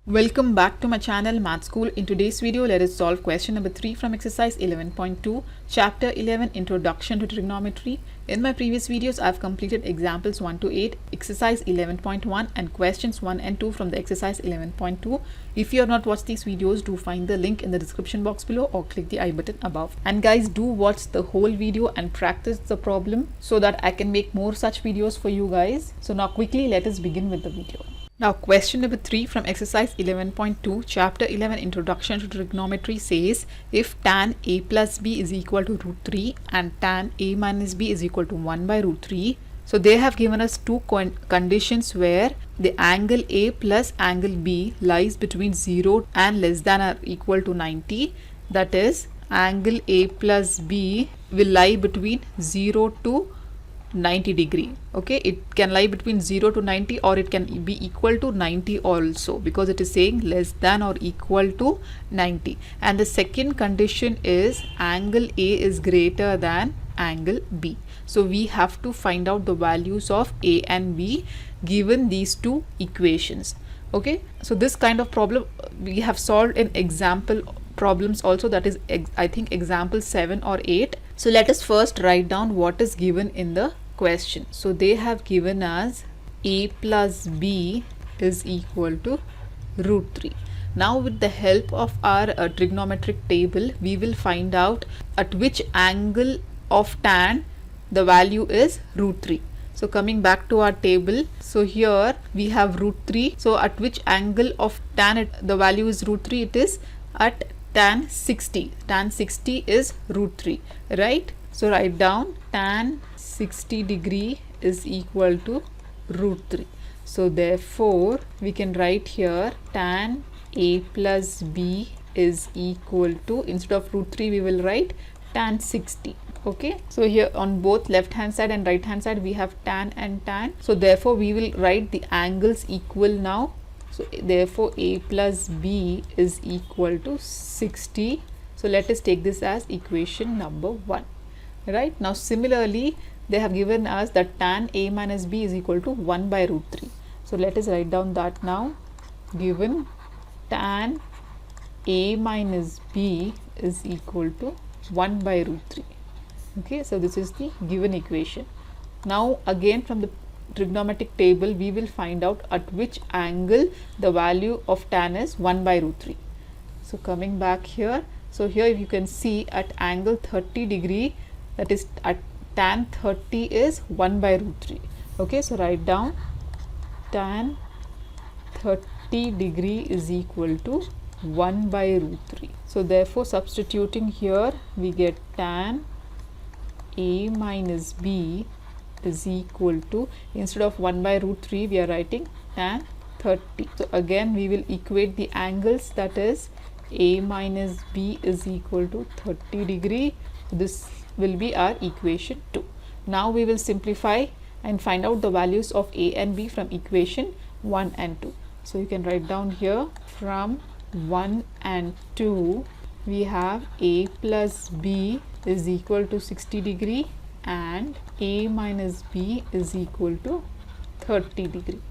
Welcome back to my channel Math School. In today's video, let us solve question number 3 from exercise 11.2, chapter 11, Introduction to Trigonometry. In my previous videos, I've completed examples 1 to 8, exercise 11.1 and questions 1 and 2 from the exercise 11.2. If you have not watched these videos, do find the link in the description box below or click the I button above. And guys, do watch the whole video and practice the problem so that I can make more such videos for you guys. So now quickly, let us begin with the video. Now question number 3 from exercise 11.2, chapter 11, Introduction to Trigonometry says if tan a plus b is equal to root 3 and tan a minus b is equal to 1 by root 3. So they have given us two conditions where the angle a plus angle b lies between 0 and less than or equal to 90. That is, angle a plus b will lie between 0 to 90 degree. Okay, it can lie between 0 to 90 or it can be equal to 90 also, because it is saying less than or equal to 90. And the second condition is angle A is greater than angle B. So we have to find out the values of A and B given these two equations. Okay, so this kind of problem we have solved in example problems also, that is I think example 7 or 8. So let us first write down what is given in the question. So they have given us a plus b is equal to root 3. Now with the help of our trigonometric table, we will find out at which angle of tan the value is root 3. So coming back to our table, so here we have root 3. So at which angle of tan the value is root 3? It is at tan 60. Tan 60 is root 3, right? So write down tan 60 degree is equal to root 3. So therefore we can write here tan a plus b is equal to, instead of root 3 we will write tan 60. Okay, so here on both left hand side and right hand side we have tan and tan. So therefore we will write the angles equal now. So therefore a plus b is equal to 60. So let us take this as equation number 1. Right, now similarly they have given us that tan a minus b is equal to 1 by root 3. So let us write down that now. Given tan a minus b is equal to 1 by root 3. Okay, so this is the given equation. Now again from the trigonometric table we will find out at which angle the value of tan is 1 by root 3. So coming back here, so here if you can see at angle 30 degree, that is at tan 30 is 1 by root 3. Okay, so write down tan 30 degree is equal to 1 by root 3. So therefore substituting here we get tan a minus b is equal to, instead of 1 by root 3 we are writing tan 30. So again we will equate the angles, that is a minus b is equal to 30 degree. This will be our equation 2. Now we will simplify and find out the values of a and b from equation 1 and 2. So you can write down here from 1 and 2 we have a plus b is equal to 60 degree and a minus b is equal to 30 degree.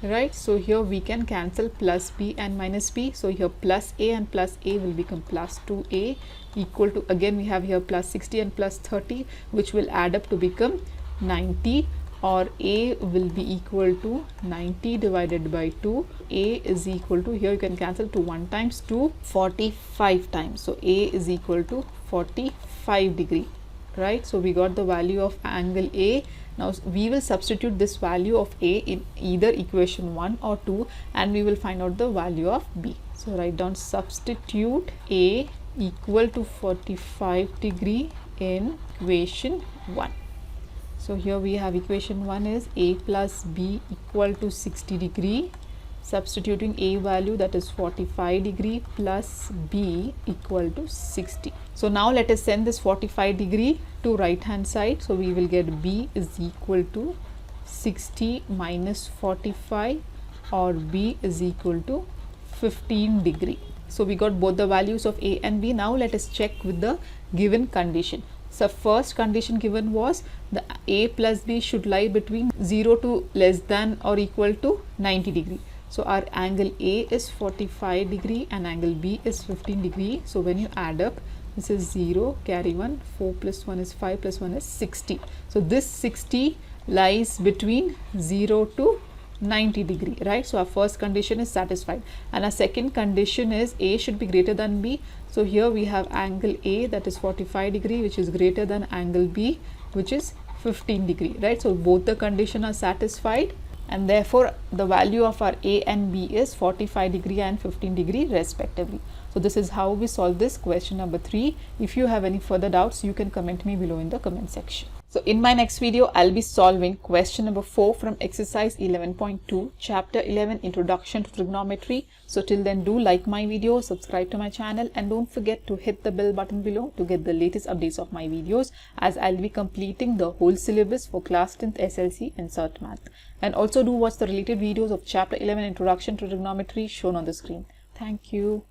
Right, so here we can cancel plus b and minus b. So here plus a and plus a will become plus 2a equal to, again we have here plus 60 and plus 30, which will add up to become 90, or a will be equal to 90 divided by 2. A is equal to, here you can cancel to 1 times 2, 45 times. So a is equal to 45 degree. Right, so we got the value of angle A. Now we will substitute this value of A in either equation 1 or 2 and we will find out the value of B. So write down substitute A equal to 45 degree in equation 1. So here we have equation 1 is a plus b equal to 60 degree. Substituting a value, that is 45 degree, plus b equal to 60. So now let us send this 45 degree to right hand side. So we will get b is equal to 60 minus 45, or b is equal to 15 degree. So we got both the values of a and b. Now let us check with the given condition. So first condition given was the A plus B should lie between 0 to less than or equal to 90 degree. So our angle A is 45 degree and angle B is 15 degree. So when you add up, this is 0, carry 1, 4 plus 1 is 5 plus 1 is 60. So this 60 lies between 0 to 90 degree, right? So our first condition is satisfied, and our second condition is A should be greater than B. So here we have angle A, that is 45 degree, which is greater than angle B, which is 15 degree, right? So both the condition are satisfied, and therefore the value of our A and B is 45 degree and 15 degree respectively. So this is how we solve this question number 3. If you have any further doubts, you can comment me below in the comment section. So in my next video, I'll be solving question number 4 from exercise 11.2, chapter 11, Introduction to Trigonometry. So till then, do like my video, subscribe to my channel, and don't forget to hit the bell button below to get the latest updates of my videos, as I'll be completing the whole syllabus for class 10th SLC and Cert Math. And also do watch the related videos of chapter 11, Introduction to Trigonometry, shown on the screen. Thank you.